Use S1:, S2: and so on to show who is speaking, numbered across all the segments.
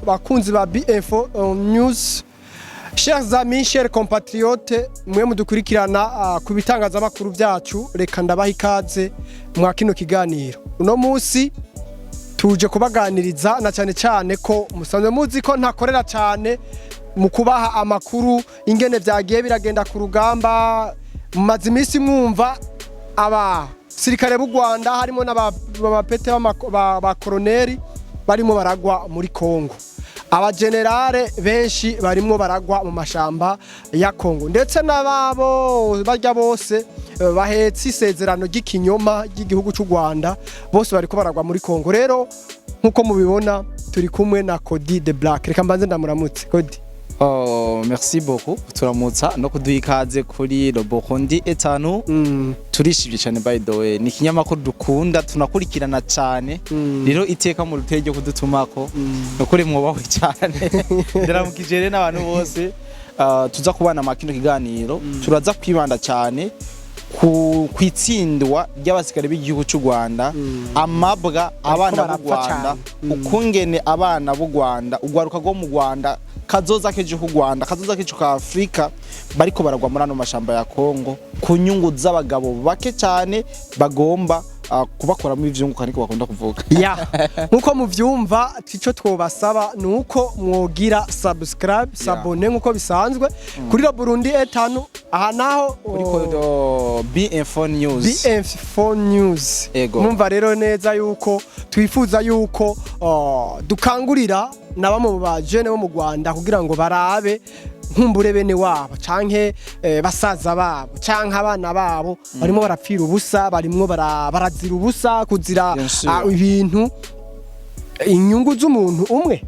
S1: bakunzi ba BFO News, chers amis, chers compatriotes, mwe mudukurikirana ku bitangazamakuru byacu, reka ndabaha ikaze mwa kino kiganiro. Uno munsi tuje kubaganiriza na cyane ko musanzwe muzi ko ntakorera cyane mu kubaha amakuru ingene byagiye biragenda ku rugamba. Mumaze iminsi mwumva aba sirikare b'u Rwanda harimo n'abapete ba koroneri barimo baragwa muri Kongo, aba generale benshi barimo baragwa mu mashamba ya Kongo, ndetse n'ababo barya bose bahetse isezerano ry'ikinyoma ry'igihugu cy'u Rwanda, bose bariko baragwa muri Kongo. Rero nkuko mubibona turi kumwe na Cody the Black. Reka mbanze ndamuramutse Cody.
S2: Merci beaucoup, turamutsa no kuduha ikaze kuri Robohondi etanu. Turishimye cyane, by the way, ni kinyamakuru dukunda tunakurikirana cyane, rero iteka mu rutege kudutumako no kuri mwobawe cyane. Ndaramukije rero n'abantu bose tuza kubana makino kiganiro, turaza kwibanda cyane kwitsindwa ry'abasikare b'igihugu cy'u Rwanda, amabwa abana b'u Rwanda, ukungene abana b'u Rwanda, ugwaruka go mu Rwanda, kazoza keje ku Rwanda, kazoza keje ka Afrika, bariko baragwa muri ano mashamba ya Kongo ku nyungu z'abagabo bake cyane bagomba kubakora mu ivyunguka niko bakunda kuvuga.
S1: Nkuko muvyumva, tico twobasaba nuko mwogira subscribe, sabone nkuko bisanzwe kuri Burundi etanu, aha naho
S2: kuri BFO News.
S1: BFO News. Numva rero neza yuko twifuza yuko dukangurira nabamo mu bajene bo mu Rwanda kugira ngo barabe nkumbure bene wabo canke basaza babo canke abana babo barimo barapfira ubusa, barimo barazira ubusa, kuzira ibintu inyungu z'umuntu umwe.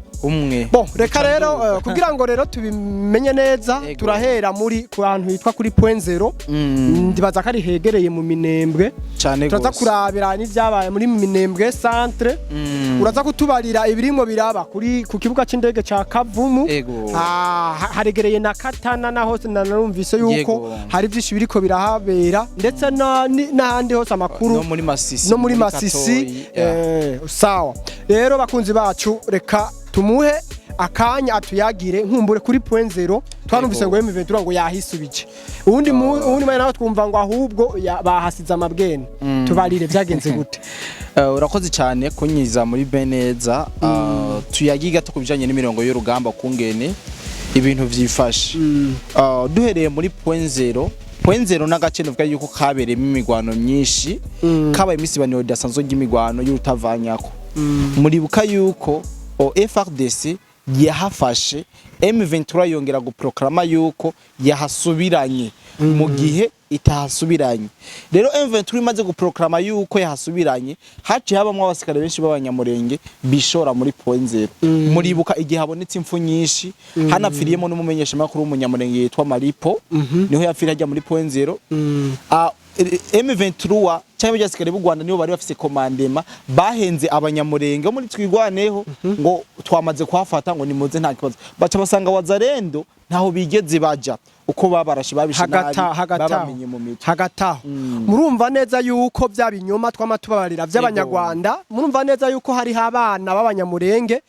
S1: Bon, reka rero kugira ngo rero tubimenye neza, turahera muri ku bantu hitwa kuri point zero. Ndibaza kari hegereye mu Minembwe
S2: cyane gose.
S1: Turaza kurabira n'ivyabaye muri Minembwe centre. Uraza kutubarira ibirimo biraba kuri ku kibuga c'indege ca Kavumu. Haregereye na Katana na hose narumvise yuko hari byinshi biriko birahabera, ndetse n'ahandi hose amakuru
S2: no muri
S1: Masisi. Sawa rero bakunzi bacu, reka tumuhe akanya atuyagire nkumbure kuri point zero. Twarumvise ngo M23 ngo yahisubije, ubundi mwana nawe twumva ngo ahubwo bahasize amabwene. Tubarire byagenze gute?
S2: Urakoze cyane kunyiza muri beneza. Tuyagiga tukubijanye n'imirongo y'urugamba kungene ibintu vyifashe. Duhereye muri point zero. Point zero n'agace nuvuga yuko kaberemo imigwano myinshi, kabaye imisibaniro dasanzwe y'imigwano y'urutavanyako. Muribuka yuko FARDC yahafashe, M23 yongera guproklama yuko yahasubiranye mu gihe itahasubiranye. Rero M23 imaze guproklama yuko yahasubiranye, haci habamwe abasikare benshi b'abanyamurenge bishora muri point zero. Muribuka igihe habonetse impfu nyinshi, hanapfiriyemo n'umumenyesha makuru w'umunyamurenge yitwa Maripo, niho yapfira ajya muri point zero. M23 cyangwa byasikare b'u Rwanda nibo bari bafise komandema, bahenze abanyamurenge muri twigwaneho ngo twamaze kwafata ngo nimuze nta kibazo, baca basanga wazarendo ntaho bigeze baja, uko babarashi babishinabi babamenye mu mico
S1: hagataho. Murumva neza yuko bya binyoma twamatubarira by'abanyarwanda, murumva neza yuko hari abana b'abanyamurenge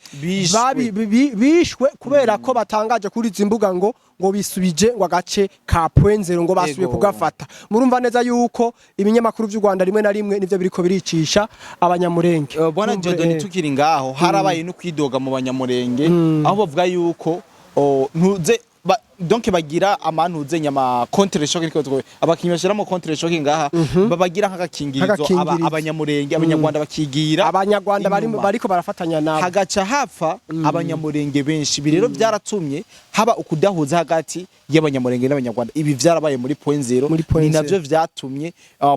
S1: bishwe kubera ko batangaje kuri zimbuga ngo bisubije ngo agace ka point zero ngo basubiye kugafata. Murumva neza yuko ibinyamakuru by'u Rwanda rimwe na rimwe nivyo biriko biricisha abanyamurenge.
S2: Bwana Jodoni, tukiri ngaho harabaye no kwidoga mu banyamurenge, aho bavuga yuko ntuze donc bagira amantuze nyama contre shock, niko abakinyi bashiramo contre shock ngaha babagira nk'agakingirizo abanyamurenge, abanyarwanda bakigira,
S1: abanyarwanda bariko barafatanya nabo,
S2: hagaca hapfa abanyamurenge benshi. Birero byaratumye haba ukudahuza hagati y'abanyamurenge n'abanyarwanda. Ibi vyarabaye muri point zero, ni navyo vyatumye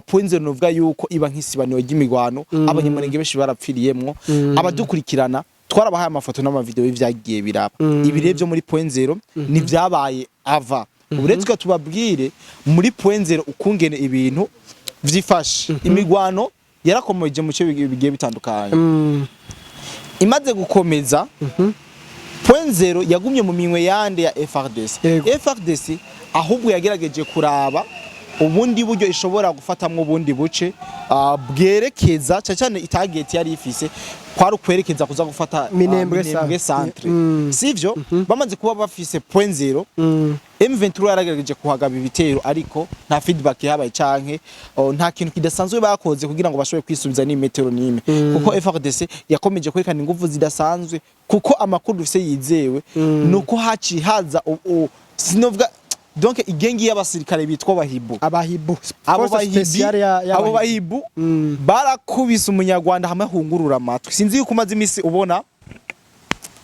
S2: point zero novuga yuko iba nk'isibaniro ry'imigwano, abanyamurenge benshi barapfiriyemwo. Abadukurikirana twarabahaye amafoto n'amavideo y'ivyagiye biraba. Ibire byo muri point zero ni vyabaye ava. Uretse tubabwire muri point zero ukungene ibintu vyifashe. Imigwano yarakomeje mu cyo bigiye bitandukanye. Imaze gukomeza, point zero yagumye mu minwe yande ya FARDC. FARDC ahubwo yagerageje kuraba ubundi buryo ishobora gufatamwo ubundi buce bwerekeza cyane target yari ifise kwari kwerekeza kuza gufata
S1: Minembwe
S2: centre sivyo bamaze kuba bafise point 0 M23 yaragerageje kuhagaba ibitero ariko nta feedback yabaye canke nta kintu kidasanzwe bakoze kugira ngo bashobore kwisubiza ni metero nime kuko FARDC yakomeje kwerekana ingufu zidasanzwe kuko amakuru dufise yizewe nuko haci haza sinovuga donc igengi y'abasirikare bitwa abahibu abo bahibu barakubise umunyarwanda hamwe hungurura amatwi sinzi yuko umaze imisi ubona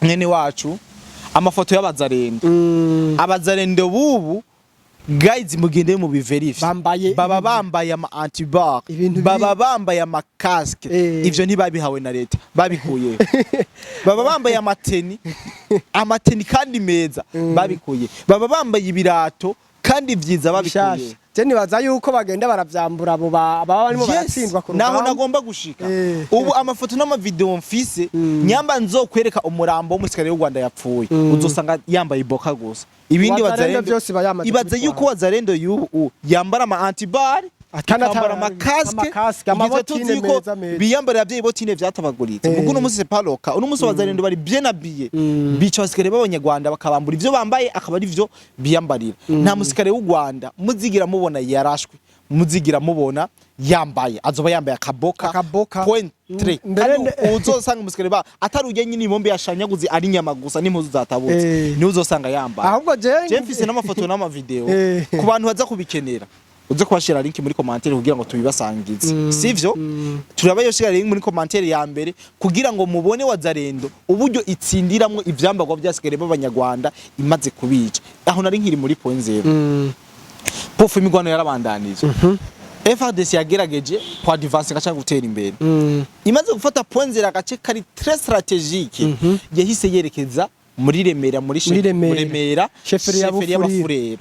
S2: mwene wacu amafoto y'abazarendo bubu guys mugende mu biverify baba bambaye ama antibar baba bambaye ama casque ivyo ntibabihawe na leta babikuye baba bambaye amateni kandi meza babikuye baba bambaye ibirato kandi vyiza babikuye
S1: Jeni baza yuko bagenda baravyambura abo baba barimo baratsindwa ku rugamba
S2: naho nagomba gushika ubu amafoto n'ama video mfise nyamba nzokwereka umurambo w'umusikare w'u Rwanda yapfuye uzosanga yambaye iboka gusa ibindi bazarendo ibaze yuko wazarendo yambara ama antibar akambara amakaske amabotine meza biyambara abyeyi botine vyatabaguritse mugo no musi paloka uno musi wazarendo bari bien habillé bica basikare b'abanyarwanda bakabambura ivyo bambaye akaba ari vyo biyambarira nta musikare w'u Rwanda muzigira mubona yarashwe muzigira mubona yambaye azoba yambaye akaboka point 3 uzosanga musikare ba ataruje nyine ibombe yashanyaguze ari nyama gusa n'impuzu zatabutse ni uzosanga yambaye
S1: ahubwo je
S2: mfise n'amafoto n'ama video ku bantu baza kubikenera uze kubashira link muri commentaire kugira ngo tubibasangize sivyo turabayoshira link muri commentaire ya mbere kugira ngo mubone wazarendo uburyo itsindiramwe ivyambagwa byasigare b'abanyarwanda imaze kubica aho nari nkiri muri point 0 pofu imigwano yarabandanije FARDC yagerageje kwa advance gacha gutera imbere imaze gufata point 0 agace kari très stratégique yahise yerekeza muri Remera muri Remera chefferie y'abafurero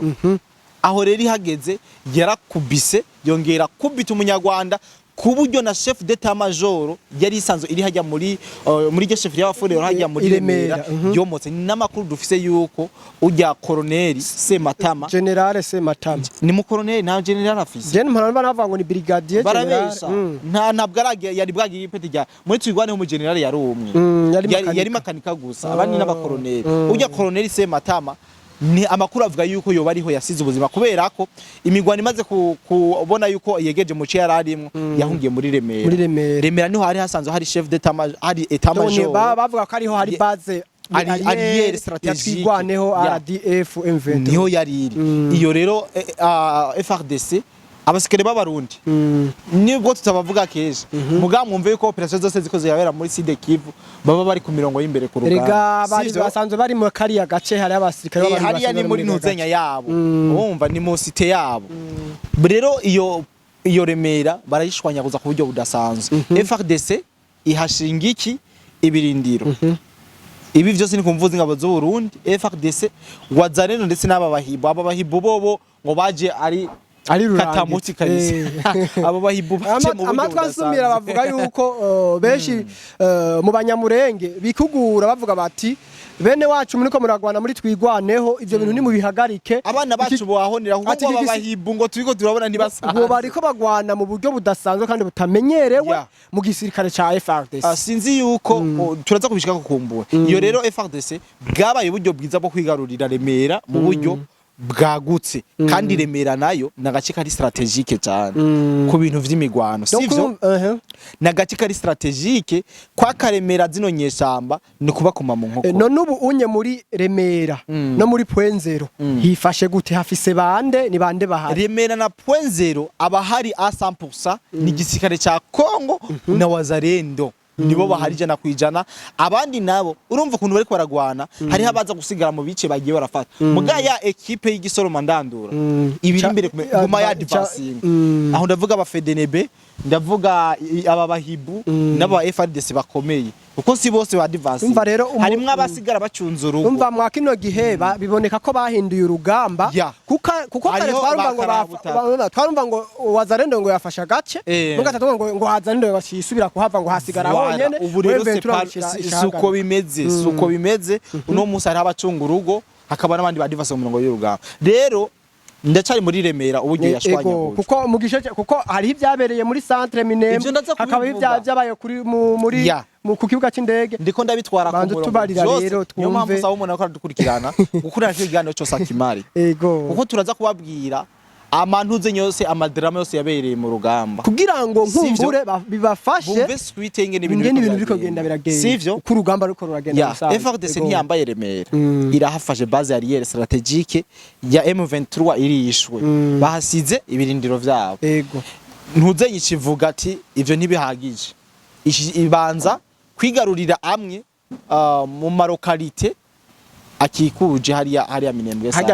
S2: aho rero ihageze yarakubise yongera kubita umunyarwanda kuburyo na chef d'état major yari isanzwe iri hajya muri chefferie y'abafurero hajya muri Remera yomotse n'amakuru dufise yuko ujya colonel Sematama
S1: general Sematama
S2: ni mu colonel na general afise
S1: je mpana bavuga ngo ni brigadier general
S2: ntabwo yari bwagiye ipeti rya muri twigwane mu general yari umwe yari makanika gusa abandi n'abakolonel ujya colonel Sematama ni amakuru avuga yuko yo bariho yasize ubuzima kubera ko imigwani imaze kubona yuko yegeje mu cyo yararimo yahungiye muri Remera niho hari hasanzwe hari chef d'état hari état major
S1: bavuga ko ariho hari base
S2: allié stratégique
S1: yatwigwaneho RDF M23
S2: niho yariri iyo rero FARDC abasikere b'abarundi nibwo tutabavuga keje muga mwumve yuko operation zose zikoze yabera muri Sud Kivu baba bari ku mirongo y'imbere ku rugamba
S1: rega bari basanzwe bari mu kariya gace hari abasikere b'abarundi
S2: hariya ni muri ntuzenya yabo wumva ni mu cité yabo rero iyo Remera barayishwanyaguza ku buryo budasanzwe FARDC ihashinga iki ibirindiro ibi byose ni kumvuza ingabo z'u Burundi FARDC wazareno ndetse n'aba bahibu bobo ngo baje ari katamuti kalise abo bahibu bace mu buryo
S1: amatwasumira bavuga yuko benshi mu banyamurenge bikugura bavuga bati bene wacu muri ko muragwana muri twigwaneho ivyo bintu ni mu bihagarike
S2: abana bacu boahonera kuko babahibu ngo twiko turabona ntibasanzwe
S1: bo bariko bagwana mu buryo budasanzwe kandi butamenyerewe mu gisirikare ca FARDC
S2: sinzi yuko turaza kubishika kukumbura iyo rero FARDC bwabaye uburyo bwiza bwo kwigarurira Remera mu buryo bwagutse kandi Remera nayo nagace kari strategique cyane ku bintu vy'imigwano sivyo nagace kari strategique kwa Karemera zino nyeshamba ni kuba kuma mu nkoko
S1: none ubu unye muri Remera no muri point 0 hifashe gute hafise bande ni bande bahari
S2: Remera na point 0 abahari a 100% ni gisirikare ca Kongo na wazarendo nibo bahari jana kwijana abandi nabo urumva ukuntu bari kwaragwana hari habaza gusigara mu bice bagiye barafata mugaya equipe y'igisoro mandandura ibiri imbere kuma ya advancing aho ndavuga aba FDNB ndavuga aba bahibu n'aba FARDC bakomeye uko si bose ba advancing harimwe abasigara bacunza urugo
S1: umva mwa kino gihe biboneka ko bahinduye urugamba kuko kare twarumva ngo wazarendo ngo yafasha gace mugatatu ngo hazarendo bashisubira kuhava ngo hasigara honyene
S2: ubu rero suko bimeze uno musi hari abacunga urugo hakaba n'abandi ba advancing mu murongo y'urugamba rero ndacari muri Remera uburyo yashwanya
S1: kuko mu gisho kuko hari ibyabereye muri centre Minembwe hakaba ibyabaye kuri muri ku kibuga c'indege
S2: ndiko ndabitwara ku murongo
S1: rero
S2: niyo mpamvu usaba umuntu ko aradukurikirana gukurana ikiganiro cyose akimari kuko turaza kubabwira amantuze yose amadrama yose yabereye mu rugamba
S1: kugira ngo nkumbure bibafashe
S2: bumve suite ingene
S1: ibintu biriko genda biragenda
S2: sivyo
S1: ku rugamba ruko ruragenda
S2: FARDC ntiyambaye Remera irahafashe base arrière stratégique ya M23 irishwe bahasize ibirindiro vyabo ntuzenye ikivuga ati ivyo ntibihagije ibanza kwigarurira amwe mu marokalite akikuje hariya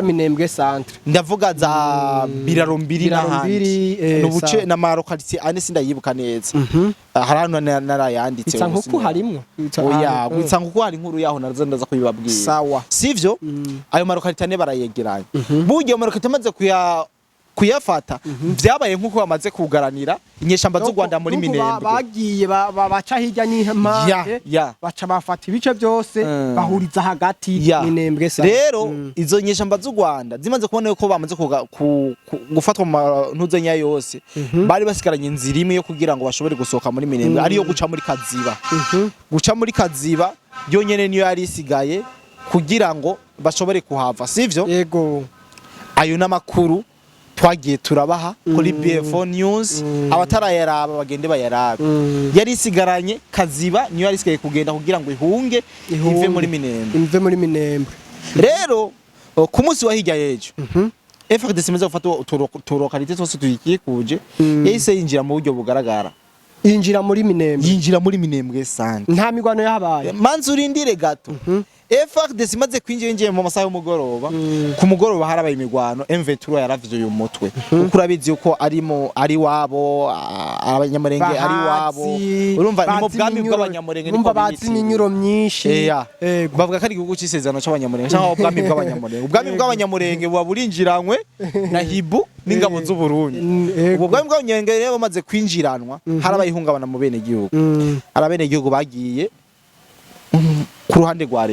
S2: Minembwe centre
S1: ndavuga
S2: za biraro mbiri n'ahandi n'ubuce na marokalite ane sindayibuka neza harano narayanditse
S1: Itsankuku harimwo
S2: oya Itsankuku hari inkuru yaho nazo ndaza kubibabwira
S1: sawa
S2: sivyo ayo marokalite ane barayegeranye buryo marokalite amaze kuyafata vyabaye nkuko bamaze kugaranira inyeshamba z'u Rwanda muri Minembwe
S1: bagiye baca hirya n'impande baca bafata ibice byose bahuriza hagati Minembwe
S2: rero izo nyeshamba z'u Rwanda zimaze kubona yuko bamaze gufatwa mu ntuzenya yose bari basigaranye inzira imwe yo kugira ngo bashobore gusohoka muri Minembwe ari yo guca muri Kaziba guca muri Kaziba yonyene niyo yari isigaye kugira ngo bashobore kuhava sivyo
S1: yego
S2: ayo namakuru twagiye turabaha kuri BF4 News abatarayaraba bagende bayarabe yari isigaranye Kaziba niyo yari isigaye kugenda kugira ngo ihunge ive muri Minembwe
S1: rero
S2: ku munsi wa hirya yejo FARDC imaze gufata uturokalite twose tuyikikuje yahise yinjira mu buryo bugaragara
S1: yinjira muri
S2: Minembwe sana
S1: nta migwano yahabaye
S2: manzi urindire gato FARDC imaze kwinjira mu masaha y'umugoroba ku mugoroba harabaye imigwano M23 yaravije uyu mutwe kuko urabizi yuko ari wabo abanyamurenge ari wabo urumva ni mu bwami bw'abanyamurenge
S1: niko bazi iminyuro myinshi
S2: bavuga ko ari igihugu cy'isezerano cy'abanyamurenge cyangwa ubwami bw'abanyamurenge ubwami bw'abanyamurenge buba burinjiranwe na Hibu n'ingabo z'u Burundi ubwo bwami bw'abanyamurenge rero bamaze kwinjiranwa harabaye ihungabana mu bene gihugu arabene gihugu bagiye ku ruhande rwa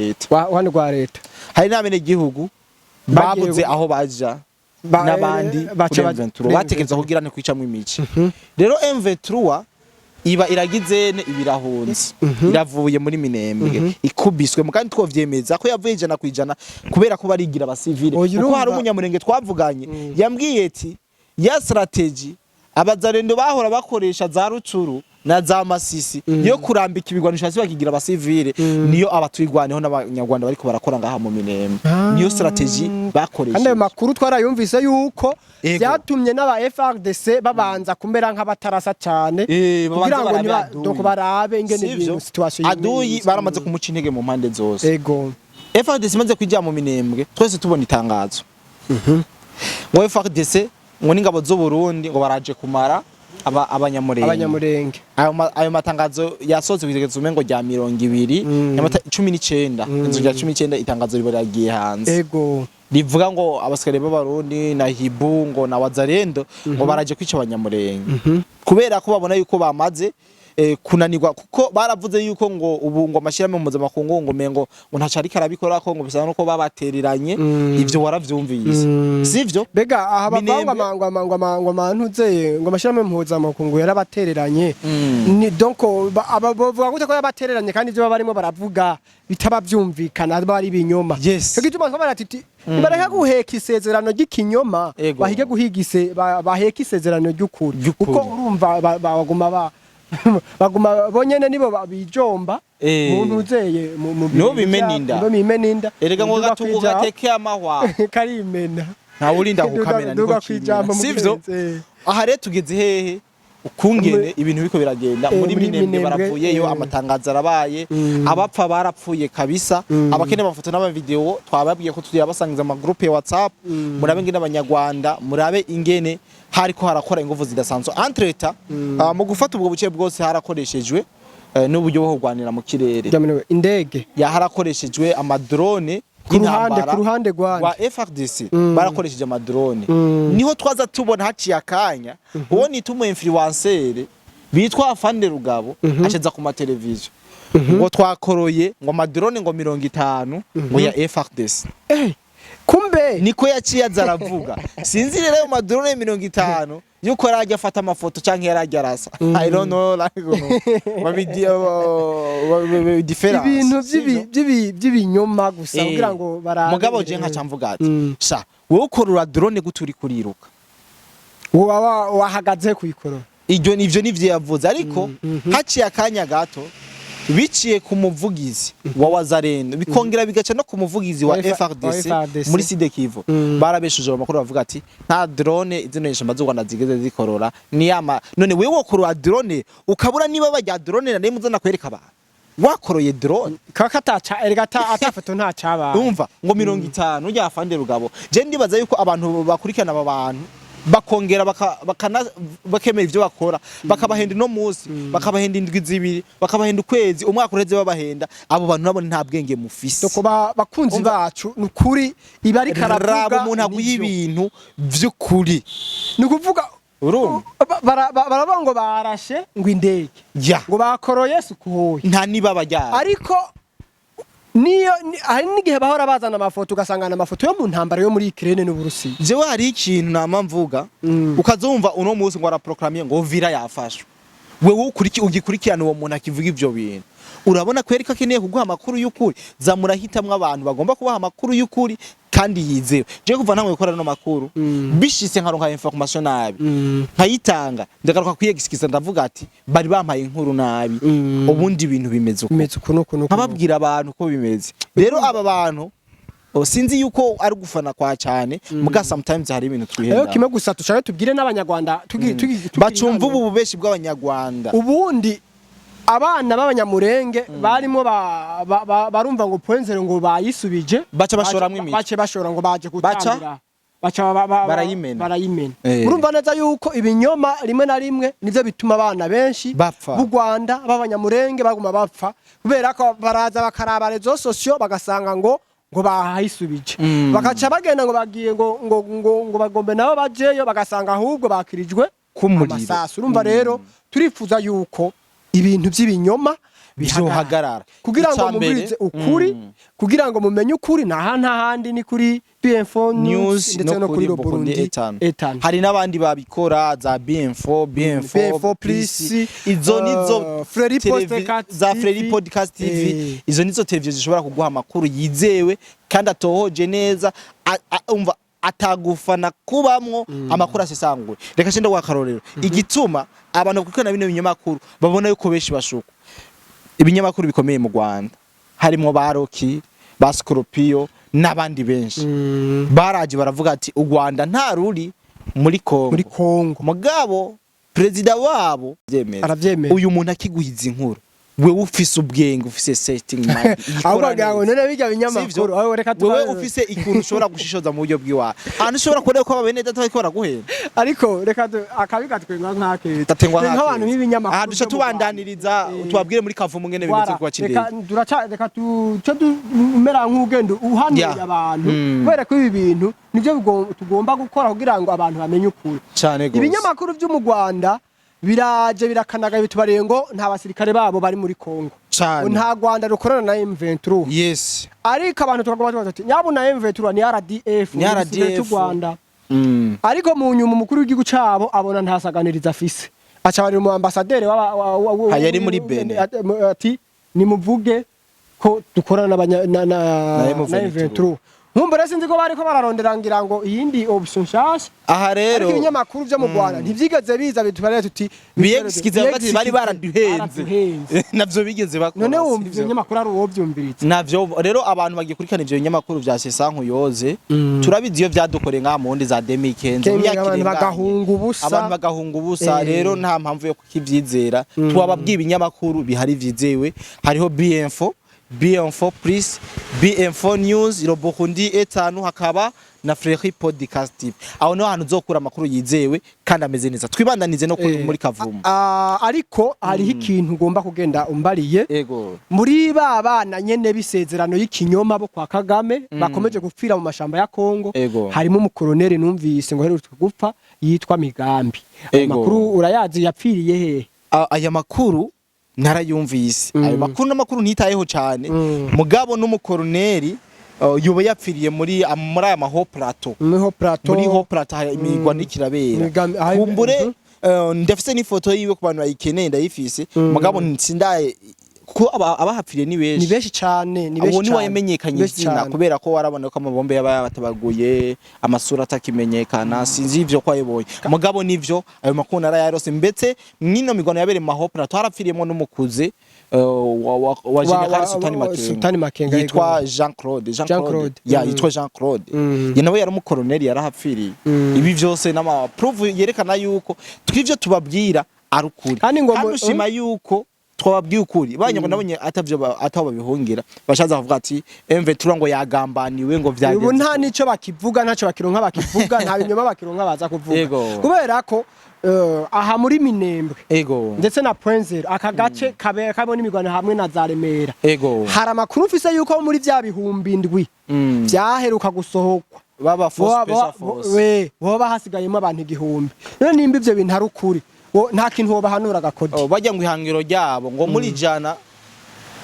S2: leta hari n'abene gihugu babuze aho baja n'abandi M23 batekereza kugira ne kwicamwe imici rero M23 iba iragize ibirahunzi iravuye muri Minembwe ikubiswe mu kandi twovyemeza ko yavuye ijana kwijana kubera ko barigira abasivile kuko hari umunyamurenge twavuganye yambwiye ati ya strategy abazarendo bahora bakoresha za rucuru na za Masisi yo kurambika ibigwanisho hasi bakigira abasivile niyo abatwigwaneho n'abanyarwanda bariko barakora ngaha mu Minembwe niyo strategy bakoresha
S1: kandi makuru twarayumvise yuko byatumye n'aba FARDC babanza kumera nk'abatarasa cyane kugira ngo donc barabe ingene situation
S2: aduyi baramaze kumuca intege mu mpande zose
S1: ego
S2: FARDC imaze kwijya mu Minembwe twese tubona itangazo ngo FARDC ngo n'ingabo z'u Burundi ngo baraje kumara abanyamurenge ayo matangazo yasoze kwitegeza umengo rya 200 19 inzu rya 19 itangazo ribaragiye hanze
S1: ego
S2: rivuga ngo abasikare b'abarundi na Hibu ngo na Wazarendo ngo baraje kwica abanyamurenge kubera ko babona yuko bamaze kunanirwa kuko baravuze yuko ngo ubu ngo amashirame mu mpuzamakungu ngo mengo ngo ntacari karabikora ko ngo bisa nuko babatereranye ivyo waravyumvise sivyo
S1: bega aha bavanga mangwa mantuze ngo amashirame mu mpuzamakungu yarabatereranye ni donc abavuga gute ko yabatereranye kandi ivyo barimo baravuga bitaba byumvikana bari binyoma cyo gituma nkabara ati bareka guheka isezerano ry'ikinyoma bahige guhigise baheka isezerano ry'ukuri kuko urumva baguma bonyene nibo bijomba muntu uzeye mu
S2: bimeninda erega ngo gatungu gateke amahwa
S1: karimena
S2: nta urinda gukamera niko kijambo sivyo aha rero tugeze hehe ukungene ibintu biko biragenda muri Minembwe baravuyeyo amatangazo arabaye abapfa barapfuye kabisa abakene bafoto n'aba video twababwiye ko tugiye abasangiza ama groupe ya WhatsApp murabe ngene abanyarwanda murabe ingene hariko harakora ingufu zidasanzwe entreta mu gufata ubwo buce bwose harakoreshejwe n'uburyo bwo kurwanira mu kirere
S1: indege
S2: yaharakoreshejwe amadrone
S1: ku ruhande rwa
S2: FARDC barakoresheje amadrone niho twaza tubona haciye akanya uwo nitumu influencer bitwa Afande Rugabo asheza ku mateleviziyo ngo twakoroye ngo amadrone ngo 50 ngo ya FARDC
S1: kumbe
S2: niko yaciye aza aravuga sinzi rero ayo madrone 50 yuko yarajya afata amafoto canke yarajya arasa I don't know like difference
S1: ibintu by'ibinyoma gusa kugira ngo barabe
S2: mugabo je nkaca mvuga ati sha wowe ukorora drone gute uri kuriruka
S1: wahagaze kuyikorora
S2: ivyo nivyo yavuze ariko haciye akanya gato biciye ku muvugizi wa Wazarendo bikongera bigaca no ku muvugizi wa FRDC muri Sud Kivu barabeshuje amakuru bavuga ati nta drone izinesha mazu Rwanda zigeze zikorora niyama none wewe wokorora drone ukabura niba bajya drone na muzana kwereka abantu wakoroye drone
S1: kakataca erigata atafoto nta caba
S2: umva ngo 50 ujya afande rugabo je ndibaza yuko abantu bakurikirana aba bantu bakongera bakemera ivyo bakora bakabahenda no musi bakabahenda indwi zibiri bakabahenda ukwezi umwaka ureze babahenda abo bantu nabo nta bwenge mufise
S1: doko bakunzi bacu nukuri ibari karavuga
S2: umuntu aguye ibintu vy'ukuri
S1: nukuvuga barabango barashe ngo indege ngo bakoroye sukuhoye
S2: nta niba bajyana
S1: ariko niyo hari n'igihe bahora bazana amafoto ugasangana amafoto yo mu ntambara yo muri Ukraine n'Uburusiya
S2: jewe hari ikintu namamvuga ukazumva uno munsi ngo araproclamer ngo vira yafashwe wewe ugikurikirana uwo muntu akivuga ivyo bintu urabona kwereka keneye kuguha amakuru y'ukuri zamurahitamwe abantu bagomba kubaha amakuru y'ukuri kandi yizewe je kuva ntamwe gukora no makuru bishise nkaronka information nabi nkayitanga ndagaruka kwiyegisikisa ndavuga ati bari bampaye inkuru nabi ubundi ibintu bimeze
S1: uko
S2: nkababwira abantu ko bimeze rero aba bantu sinzi yuko ari gufana kwa cyane muga sometimes hari ibintu twihenda
S1: kimwe gusa tushaka tubwire n'abanyarwanda
S2: bacumva ubu bubeshi bw'abanyarwanda
S1: ubundi abana b'abanyamurenge barimo barumva ngo poenzero ngo bayisubije
S2: baca bashoramwe imiti
S1: bace bashora ngo baje gutangira baca barayimena urumva neza yuko ibinyoma rimwe na rimwe nivyo bituma abana benshi b'u Rwanda b'abanyamurenge baguma bapfa kubera ko baraza bakaraba rezo sosio bagasanga ngo bahayisubije bakaca bagenda ngo bagiye ngo bagombe nabo bajeyo bagasanga ahubwo bakirijwe amasasu urumva rero turifuza yuko ibintu by'ibinyoma
S2: bihagarara
S1: kugira ngo mubirize ukuri kugira ngo mumenye ukuri n'ahandi ni kuri BM4 News ndetse no kuri Burundi Etan
S2: hari nabandi babikora za BM4 Plus izo nizo za Free Podcast TV izo nizo televiziyo zishobora kuguha amakuru yizewe kandi atohoje neza umva atagufana kubamwo amakuru asesangwe reka shinde wakarorero igituma abantu kuko bino binyamakuru babona yuko beshi bashuka ibinyamakuru bikomeye mu Rwanda harimo baroki ba Scorpio nabandi benshi baraje baravuga ati u Rwanda nta ruri muri Kongo mugabo president wabo
S1: aravyemera
S2: uyu muntu akiguhiza inkuru wewe ufise ubwenge ufise setting mind
S1: ahubwo none bijya binyamakuru aho reka
S2: wewe ufise ikuntu ushobora gushishoza mu buryo bwiwa ahantu ushobora kureba ko babene data bariko baraguhera
S1: ariko reka akabigatwenga nkake
S2: tatengwa
S1: nk'abantu b'ibinyamakuru
S2: aha duca tubandaniriza tubabwire muri kavumu ngene bimeze kwa cindege
S1: reka tumera nk'ugendo uhanuye abantu kubera ko ibi bintu nivyo tugomba gukora kugira ngo abantu bamenye ukuri
S2: cyane gose
S1: ibinyamakuru byo mu Rwanda biraje birakanaga bitubariye ngo nta basirikare babo bari muri Kongo nta Rwanda rukorana na M23
S2: yes
S1: ariko abantu tukagomba bati nyabu na M23 ni RDF cy'u Rwanda ariko mu nyuma umukuru w'igihugu cabo abona ntasaganiriza afise aca bari mu ambassadeur
S2: yari muri Benin
S1: ati nimuvuge ko dukorana na M23 Nkumbere sinzi ko bariko bararondera ngira ngo iyindi option shasha
S2: aha rero
S1: ariko ibinyamakuru byo mu Rwanda ntivyigeze biza bitubarira tuti
S2: biyegiskiza bati bari baraduhenze navyo bigeze bakora
S1: none wumva ibinyamakuru ari uwo byumbiritse
S2: navyo rero abantu bagiye kurikana ivyo binyamakuru vya Sesanku yoze turabizi iyo vyadukoreye nka mundi za Demikenze
S1: abantu
S2: bagahunga ubusa rero nta mpamvu yo kukivyizera twababwiye ibinyamakuru bihari vyizewe hariho BM4 Plus BM4 News Burundi Etan hakaba na Free Podcast TV aho no hantu uzokura amakuru yizewe kandi ameze neza twibandanize no muri kavumu
S1: ariko hariho ikintu ugomba kugenda umbariye muri babana nyene bisezerano y'ikinyoma bo kwa Kagame bakomeje gupfira mu mashamba ya Kongo harimo umukoloneli numvise ngo herutse gupfa yitwa Migambi amakuru urayazi yapfiriye he
S2: aya makuru narayumvise ayo makuru n'amakuru ntitayeho cyane mugabo n'umukoloneli yoba yapfiriye muri aya maho plateau muri ho plateau hari imigwa nikirabera kumbure ndafise n'ifoto yiwe ku bantu bayikeneye ndayifise mugabo nsindaye ko abahapfiriye ni benshi
S1: cyane
S2: abo ni wamenyekanye izina kubera ko warabona ko amabombe yaba batabaguye amasura atakimenyekana sinzi ivyo ko ayibonye mugabo nivyo ayo makuru narayarose mbetse mwino migwano yabere maho plateau harapfiriyemo n'umukuze wa General Sultani Makenga yitwa Jean Claude yitwa Jean Claude nawe yari umukoloneli yarahapfiriye ibi byose n'ama proof yerekana yuko twivyo tubabwira arukuri kandi ushima yuko twababwiye ukuri banyako nabonye atabo babihungira bashaza kuvuga ati M23 ngo yagambaniwe ngo vyageze
S1: ubu nta nico bakivuga ntaco bakironka bakivuga nta binyoma bakironka baza kuvuga kubera ko aha muri Minembwe ndetse na Point0 aka gace kabona imigwano hamwe na za Remera hari amakuru mfise yuko muri vya bihumbi ndwi vyaheruka gusohokwa
S2: baba force
S1: boba hasigayemo abantu igihumbi none nimba ivyo bintu ari ukuri nta kintu wobahanura gakodi
S2: bajya ngo ihangiro ryabo ngo muri jana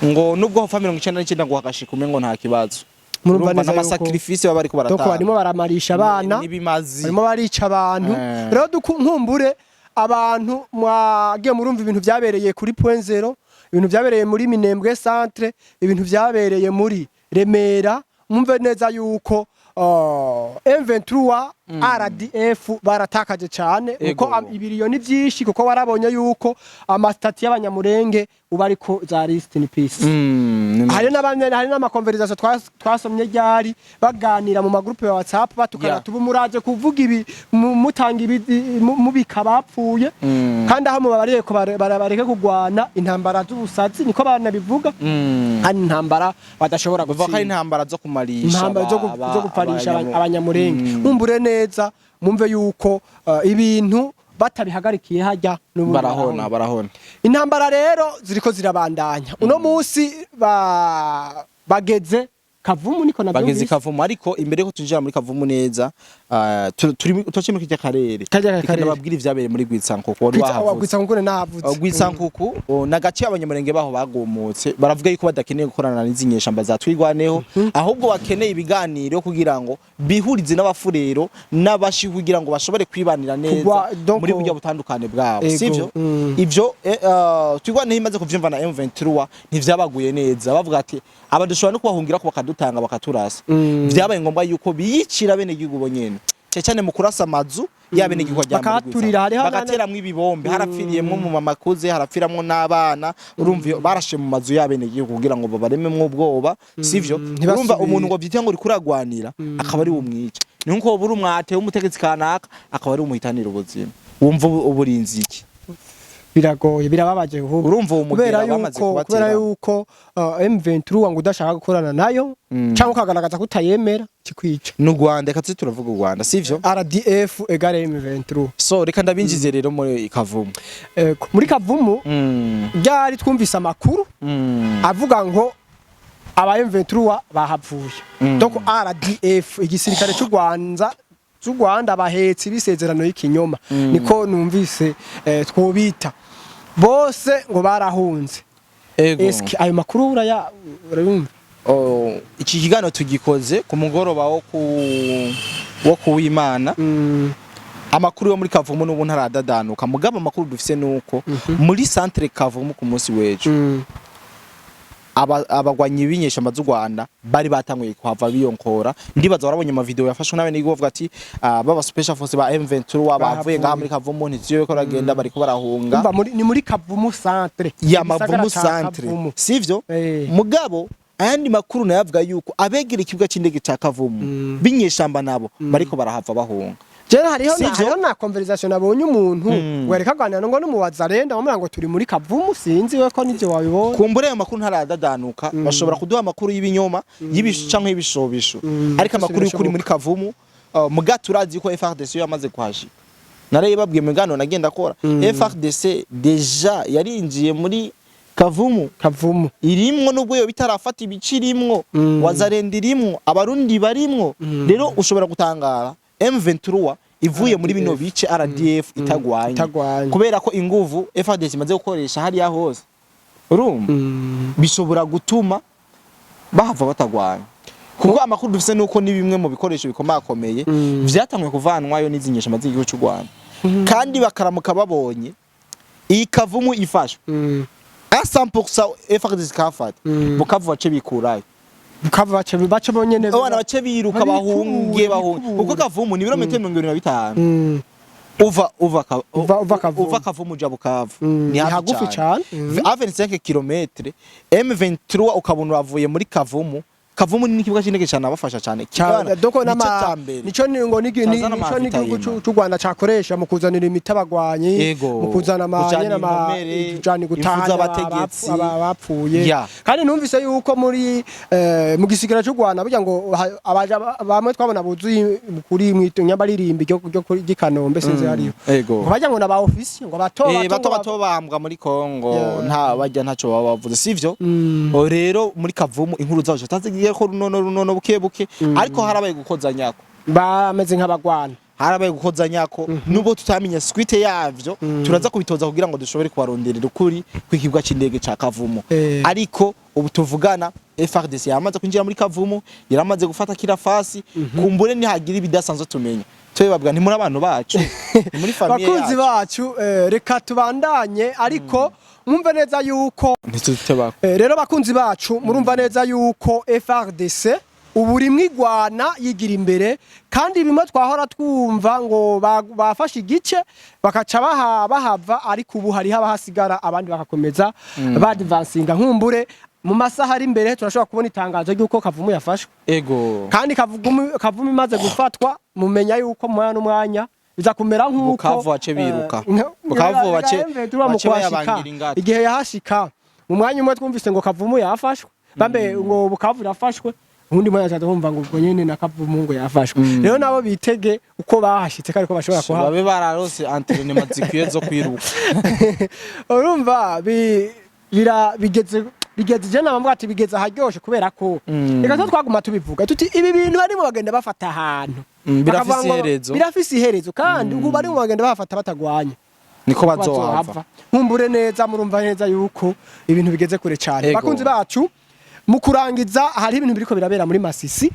S2: ngo nubwo hofa 99 ngo hakashika umwe ngo nta kibazo murumva na sacrifice baba ariko baratanga
S1: barimo baramarisha abana barimo barica abantu rero nkumbure abantu mwagiye murumva ibintu byabereye kuri Point0 ibintu byabereye muri Minembwe centre ibintu byabereye muri Remera mumve neza yuko M23 RDF baratakaje cyane uko ibiliyoni byinshi kuko warabonye yuko amastati y'abanyamurenge uba ariko za list in peace hari n'amakonversation twasomye ryari baganira mu magroupe ya WhatsApp batukana tubu muraje kuvuga ibi mutanga ibi mubika bapfuye kandi aho mubabariye ko bareke kugwana intambara z'ubusazi niko banabivuga kandi intambara badashobora
S2: kuvuga ari intambara zo kumarisha
S1: intambara zo guparisha abanyamurenge mumbure neza mumve yuko ibintu batabihagarikiye hajya
S2: barahona
S1: intambara rero ziriko zirabandanya uno munsi bageze Kavumu niko nabyumvise
S2: bageze Kavumu ariko imbere ko tunjira muri Kavumu neza turi mu kijya karere babwira ivyabereye muri Gwitsankuku wari wahavuze
S1: Gwitsankuku nahavuze
S2: Gwitsankuku nagace abanyamurenge baho bagumutse baravuga yuko badakeneye gukorana n'izinyeshamba zatwirwaneho ahubwo bakeneye ibiganiro kugira ngo bihurize n'abafurero n'abashi kugira ngo bashobore kwibanira neza muri buryo butandukane bwabo sivyo ivyo twirwaneho imaze kuvyumva na M23 ntivyabaguye neza bavuga ati abadushobora no kubahungira ko bakadutanga bakaturasa vyabaye ngombwa yuko biyicira bene gihugu bonyene cyane mu kurasa amazu yabene gihugu bakateramwe ibibombe harapfiriyemo mu mamakuze harapfiramwo n'abana urumva barashe mu mazu yabene gihugu kugira ngo babarememwe ubwoba sivyo urumva umuntu ngo vyite ngo uri kuragwanira akaba ari umwica niko buri umwate w'umutegetsi kanaka akaba ari umuhitanira ubuzima wumva uburinzi iki
S1: biragoye birababaje ahubwo
S2: urumva umugera bamaze kubatera
S1: kubera yuko M23 ngo udashaka gukorana nayo cyangwa ukagaragaza kutayemera kikwica
S2: n'u Rwanda katse turavuga u Rwanda sivyo
S1: RDF egare M23
S2: so reka ndabinjize rero muri Kavumu
S1: muri Kavumu byari twumvise amakuru avuga ngo aba M23 bahavuye donc RDF igisirikare cy'u Rwanda bahetsi bisezerano y'ikinyoma niko numvise twobita bose ngo barahunze eski ayo makuru urayumva
S2: iki kiganiro tugikoze ku mugoroba wo kuwimana amakuru yo muri Kavumu n'ubu ntaradadanuka mugabo amakuru dufise nuko muri centre Kavumu ku munsi wejo abagwanyi b'inyeshamba z'u Rwanda bari batanguye kuhava biyonkora ndibaza warabonye ama video yafashwe n'abene bavuga ati baba special force ba M23 bavuye ngaha muri Kavumu ntiziyo ko ragenda bariko barahunga
S1: ni muri Kavumu centre
S2: ya Mavumu centre sivyo mugabo ayandi makuru nayavuga yuko abegera ikibuga c'indege ca Kavumu b'inyeshamba nabo bariko barahava bahunga
S1: Jera hariho na conversation nabonye umuntu wereka ganira ngo n'umubaza renda bamura ngo turi muri Kavumu sinzi we ko nivyo wabibona
S2: kumbure ayo makuru ntaradadanuka bashobora kuduha amakuru y'ibinyoma y'ibishanka y'ibishobisho ariko amakuru y'ukuri muri Kavumu muga turazi ko FARDC yamaze kuhashika nare babwiye mugano nagenda kora FARDC deja yarinjiye muri Kavumu irimwo nubwo yo bitarafata ibicirimwo wazarenda irimwo abarundi barimwo rero ushobora gutangara M23 ivuye muri bino bice RDF itagwanye kubera ko inguvu FARDC imaze gukoresha hari ya hose urumva bishobora gutuma bahava batagwanye kuko amakuru dufise nuko ni bimwe mu bikoresho bikomakomeye vyatanzwe kuvanwayo n'izi nyeshamba z'igihugu cy'u Rwanda kandi bakaramuka babonye iyi kavumu ifashwe 100% FARDC kafata Bukavu bace bikurayo
S1: Bukavu bace bonyene
S2: abana bace biruka bahunge kuko kavumu ni ibirometero 25 uva kavumu uja Bukavu ni hagufi cyane 25 km M23 ukabona uravuye muri kavumu ni ikibuga cy'indege cyane abafasha cyane
S1: doko nico ngo n'igihugu cy'u Rwanda cakoresha mu kuzanira imitabagwanyi mu kuzana amanye n'amajani gutahana abapfuye kandi numvise yuko muri mu gisigara cy'u Rwanda burya ngo abaja bamwe twabona buzuye kuri mwitonyamba ririmbi ryo Kanombe sinze hariyo ngo bajya ngo naba office ngo bato bambwa muri Kongo nta bajya ntaco bavuze sivyo rero muri kavumu inkuru zaje tazigiye ko runono buke ariko harabaye gukoza nyako bameze nk'abagwana harabaye gukoza nyako nubo tutamenye squite yavyo turaza kubitoza kugira ngo dushobore kubaronderera ukuri kwikibwa c'indege ca kavumu ariko ubu tuvugana FARDC yamaze kwinjira muri kavumu yaramaze gufata kirafasi kumbure ni hagira ibidasanzwe tumenya babwa nti muri abantu bacu muri famille yacu bakunzi bacu reka tubandanye ariko mwumva neza yuko rero bakunzi bacu murumva neza yuko FARDC uburi mwigwana yigira imbere kandi bimwe twahora twumva ngo bafashe igice bakaca bahava ariko ubu hari haba hasigara abandi bakakomeza badvancinga nkumbure mu masaha ari imbere turashobora kubona itangazo ry'uko kavumu yafashwe kandi kavumu imaze gufatwa mumenya yuko mu n'umwanya biza kumera nk'uko
S2: Bukavu bace biruka Bukavu bace
S1: bayabangira ingata igihe yahashika mu mwanya umwe twumvise ngo kavumu yafashwe bambe ngo Bukavu yafashwe undi mwanya cyane twumva ngo ubwo nyene na kavumu ngo yafashwe rero nabo bitege uko bahashitse kandi ko bashobora kuha
S2: babe bararose entraînement zikwiye zo kwiruka
S1: urumva bigeze je nabambwa ati bigeze aharyoshe kubera ko reka twaguma tubivuga tuti ibi bintu barimo bagenda bafata ahantu birafise iherezo kandi ubu barimo bagenda bafata batagwanya
S2: niko bazohava
S1: nkumbure neza murumva neza yuko ibintu bigeze kure cyane bakunzi bacu mu kurangiza hari ibintu biriko birabera muri Masisi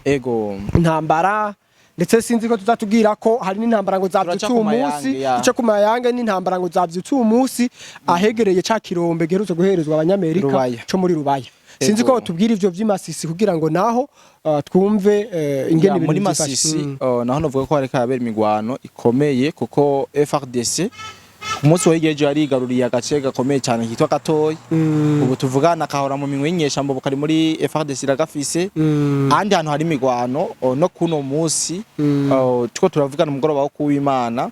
S1: intambara ndetse sinzi ko tuzatubwira ko hari n'intambara ngo zavyutse umunsi ico ku Mayange n'intambara ngo zavyutse umunsi ahegereye ca Kirombe giherutse guherezwa abanyamerika cyo muri Rubaya sinzi ko tubwira ivyo vy'Imasisi kugira ngo naho twumve ingene
S2: muri Masisi naho novuga ko hareka habera imigwano ikomeye kuko FARDC umunsi wahigeje arigaruriye agace gakomeye cyane kitwa Katoyi ubu tuvugana kahora mu minwe y'inyeshambo bukari muri FARDC iragafise andi hantu hari imigwano no kuno munsi tuko turavugana umugoroba wo kuw'Imana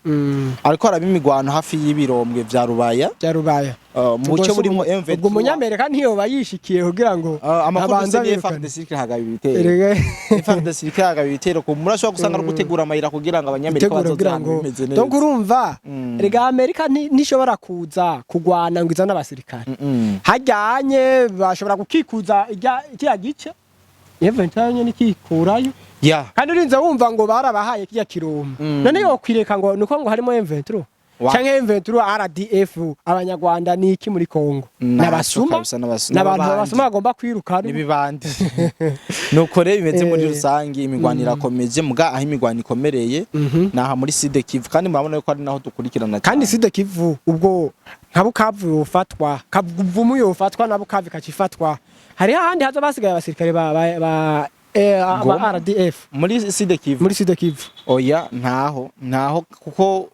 S2: ariko haraba imigwano hafi y'ibirombwe vya Rubaya mu cyo burimo M23
S1: ubwo munyamerika ntiyo bayishikiye kugira ngo
S2: abanza FARDC hagaba ibitero FARDC hagaba ibitero ko murashobora gusanga no gutegura amayira kugira ngo abanyamerika bazozana bimeze neza
S1: donc urumva rega Amerika nishobora kuza kugwana ngo izana abasirikare hajyanye bashobora gukikuza ijya gice M23 nikikurayo kandi urinze wumva ngo barabahaye kijya Kirombe none yo kwireka ngo nuko ngo harimo M23 canke M23 RDF abanyarwanda niki muri Kongo nabasuma nabantu babasuma bagomba kwirukana
S2: nibibandi nuko rero bimeze muri rusangi imigwanira komeje muga aho imigwani ikomereye naha muri Sud Kivu kandi murabona ko ari naho dukurikirana
S1: kandi Sud Kivu ubwo nka Bukavu yofatwa kavumu yofatwa na Bukavu kacifatwa hari ahandi haza basigaye abasirikare ba RDF
S2: muri Sud Kivu oya ntaho kuko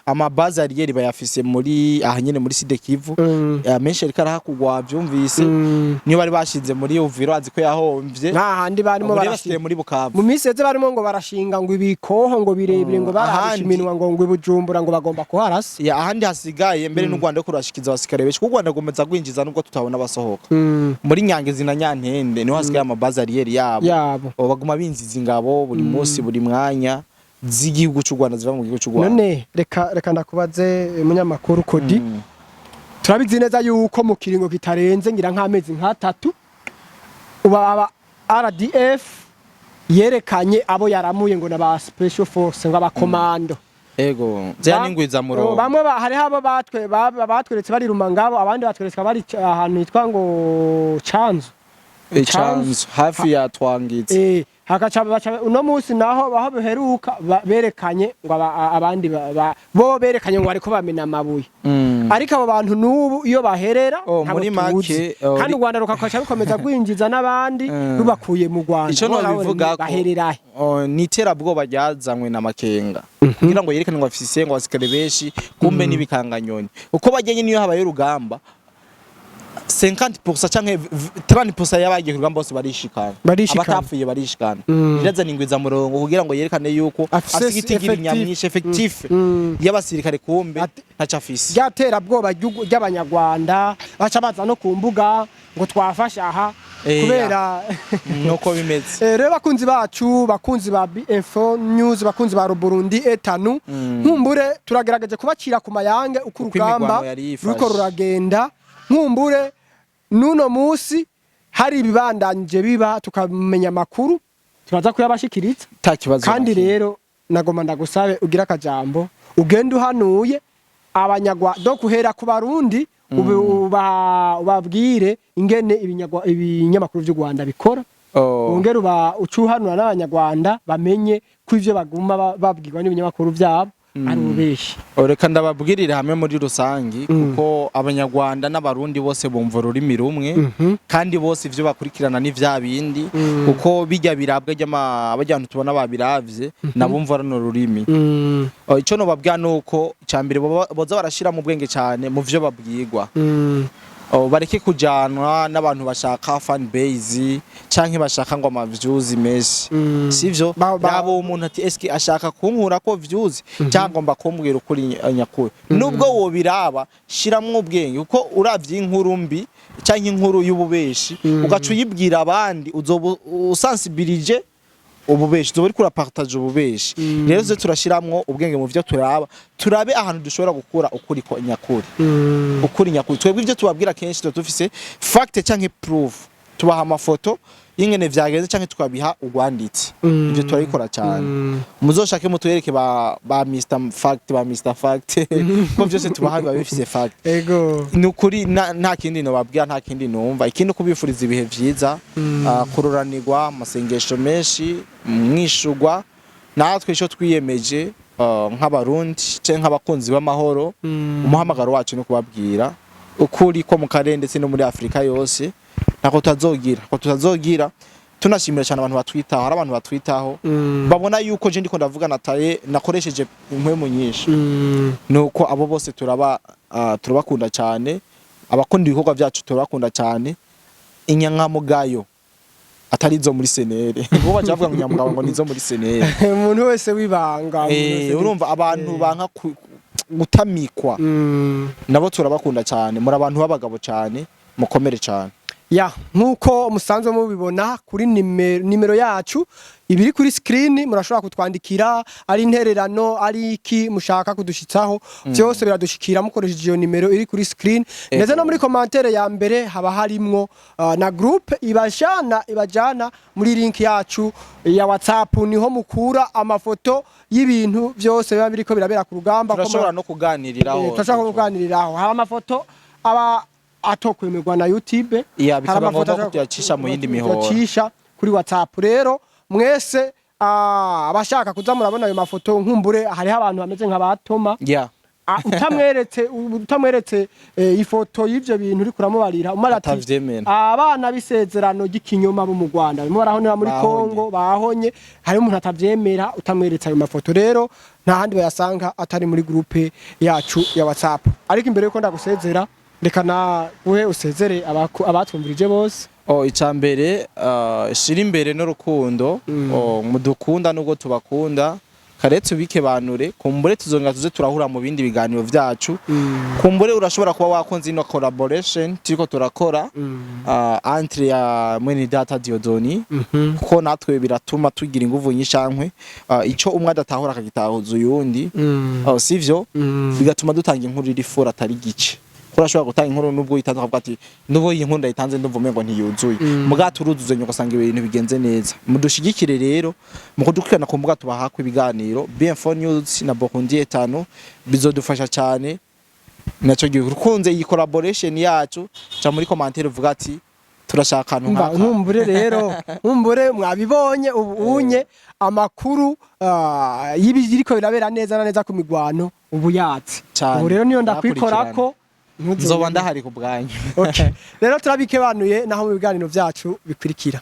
S2: amabaza ariye bayafise muri ahanyene muri Sud Kivu menshi ariko arahakugwa byumvise niyo bari bashinze muri Uviro azi ko yahomvye
S1: handi barimo
S2: barashiye muri Bukavu
S1: mu miseze barimo ngo barashinga ngo ibikoho ngo birebire ngo barashiminwa ngo Bujumbura ngo bagomba kuharasa
S2: ahandi hasigaye mbere n'u Rwanda ko kurashikiza abasikare benshi kuko Rwanda gomeza kwinjiza nubwo tutabona basohoka muri Nyangezi na Nyantende niho hasigaye amabaza ariye yabo baguma binziza ingabo buri munsi buri mwanya z'igihugu cy'u Rwanda ziva mu gihugu cy'u Rwanda
S1: none reka ndakubaze munyamakuru Kodi turabizi neza yuko mu kiringo kitarenze ngira nk'amezi nk'atatu uba RDF yerekanye abo yaramuye ngo naba special force ngo abakomando
S2: zya ningwiza muro
S1: bamwe hari habo batweretse bari Rumangabo abandi batweretse bari ahantu hitwa ngo Canzu
S2: Icanzu hafi ya Twangitse.
S1: hagaca uno munsi naho baho biheruka berekanye ngo abandi bo berekanye ngo ariko bamena amabuye ariko abo bantu n'ubu iyo baherera
S2: muri make
S1: kandi u Rwanda rukakoca rukomeza kwinjiza n'abandi rubakuye mu Rwanda
S2: ico no bivuga ko niterabwoba ryazanywe na Makenga kugira ngo yerekane ngo afise ngo asikare benshi kumbe n'ibikanganyoni uko bajyanye niyo habaye urugamba 50% canke 30% y'abagiye kurugamba bose barishikana abatapfuye barishikana birazana ingwiza murongo kugira ngo yerekane yuko afite itigiri nyamwinshi effectif y'abasirikare kumbe ntaca afise byatera bwoba ry'abanyarwanda baca baza no ku mbuga ngo twafasha aha kubera nuko bimeze
S1: rero bakunzi bacu bakunzi ba BF News bakunzi ba Burundi etanu nkumbure turagerageje kubacira ku mayange uko urugamba ruko ruragenda nkumbure nuno musi hari ibibandanje biba tukamenya makuru turaza kuyabashikiriza kandi rero nagoma ndagusabe ugira akajambo ugenda uhanuye abanyagwa do kuhera ku barundi ubabwire ingene ibinyamakuru by'u Rwanda bikora ongera ucuhanura n'abanyarwanda bamenye ko ivyo baguma babwirwa n'ibinyamakuru byabo ari ubeshi
S2: reka ndababwirire hamwe muri rusangi kuko abanyarwanda n'abarundi bose bumva ururimi rumwe kandi bose ivyo bakurikirana ni vya bindi kuko bijya birabwa abajyantu tubona babiravye nabumva rano rurimi ico no babwira nuko cyambere boza barashira mu bwenge cyane mu vyo babwirwa bareke kujanwa n'abantu bashaka fan base canke bashaka ngo ama views menshi sivyo yabo umuntu ati eske ashaka kunkura ko views cyangwa mba kumbwira ukuri nyakuri nubwo wo biraba shiramwe ubwenge uko uravye inkuru mbi canke inkuru y'ububeshi ugacu yibwira abandi usensibilije ububeshi zo bari kura partage ububeshi rero ze turashiramwo ubwenge mu vyo turabe ahantu dushobora gukura ukuri ko nyakuri ukuri nyakuri twebwe ivyo tubabwira kenshi dufise fact canke proof tubaha amafoto y'ingene vyagenze canke tukabiha ugwanditse ivyo turabikora cyane muzoshake mutwereke ba Mr Fact ko vyose tubaha bifise fact
S1: ego
S2: nukuri nta kindi no babwira nta kindi numva ikindi kubifuriza ibihe vyiza kururanirwa amasengesho menshi mwishugwa natwe ico twiyemeje nk'abarundi canke nk'abakunzi b'amahoro umuhamagaro wacu no kubabwira ukuri ko mu karere ndetse no muri Afrika yose nako tutazogira tunashimira cyane abantu batwitaho hari abantu batwitaho babona yuko je ndiko ndavuga nataye nakoresheje impwemu nyinshi nuko abo bose turabakunda cyane abakunda ibikorwa byacu turabakunda cyane inyankamugayo atari zo muri senere bo bajavuga ngo nyamugabo ngo nizo muri senere
S1: umuntu wese wibanga
S2: urumva abantu banka gutamikwa nabo turabakunda cyane muri abantu b'abagabo cyane mukomere cyane
S1: ya nkuko musanzwe mubibona kuri nimero yacu ibiri kuri screen murashobora kutwandikira ari intererano ari iki mushaka kudushitsaho byose biradushikira mukoresheje iyo nimero iri kuri screen ndetse no muri commentaire ya mbere haba harimwo na group ibajana muri link yacu ya WhatsApp niho mukura amafoto y'ibintu byose biba biriko birabera ku rugamba
S2: turashobora no
S1: kuganiriraho hari amafoto aba atokwemerwa na YouTube
S2: bikaba ngombwa ko tuyacisha mu yindi mihoro
S1: tuyacisha kuri WhatsApp rero mwese abashaka kuza murabona ayo mafoto nkumbure hari abantu bameze nk'abatoma utamweretse ifoto y'ivyo bintu uri kuramubarira umara ati abana bisezerano gikinyoma bo mu Rwanda barimo barahonera muri Kongo bahonye hari umuntu atavyemera utamweretse ayo mafoto rero nta handi bayasanga atari muri groupe yacu ya WhatsApp ariko imbere yuko ndagusezera reka na uhe usezere abatwumvirije bose
S2: icambere shira imbere n'urukundo mudukunda nubwo tubakunda karetse ubike banure kumbure tuzonga tuze turahura mu bindi biganiro vyacu kumbure urashobora kuba wakonze ino collaboration turiko turakora entre ya Mwene Data Diodoni kuko natwe biratuma tugira inguvu nyishankwe ico umwe adatahura akagitahuza uyundi sivyo bigatuma dutanga inkuru iri fora atari gice urashobora gutanga inkuru nubwo itanze akavuga ati nubo iyi nkuru ndayitanze ndumva umengo ntiyuzuye muga turuzuze nyoko sanga ibintu bigenze neza mudushigikire rero mukudukirana ku mbuga tubahakwa ibiganiro BF News na Burundi etanu bizodufasha cyane naco gihe ukunze iyi collaboration yacu ca muri commentaire uvuga ati turashaka akantu nk'aka
S1: nkumbure rero nkumbure mwabibonye ubunye amakuru y'ibiriko birabera neza na neza ku migwano ubu yatse ubu rero niyo ndakwikorako
S2: nzoba ndahari ku bwanyu
S1: okay rero turabikebanuye naho mu biganiro byacu bikurikira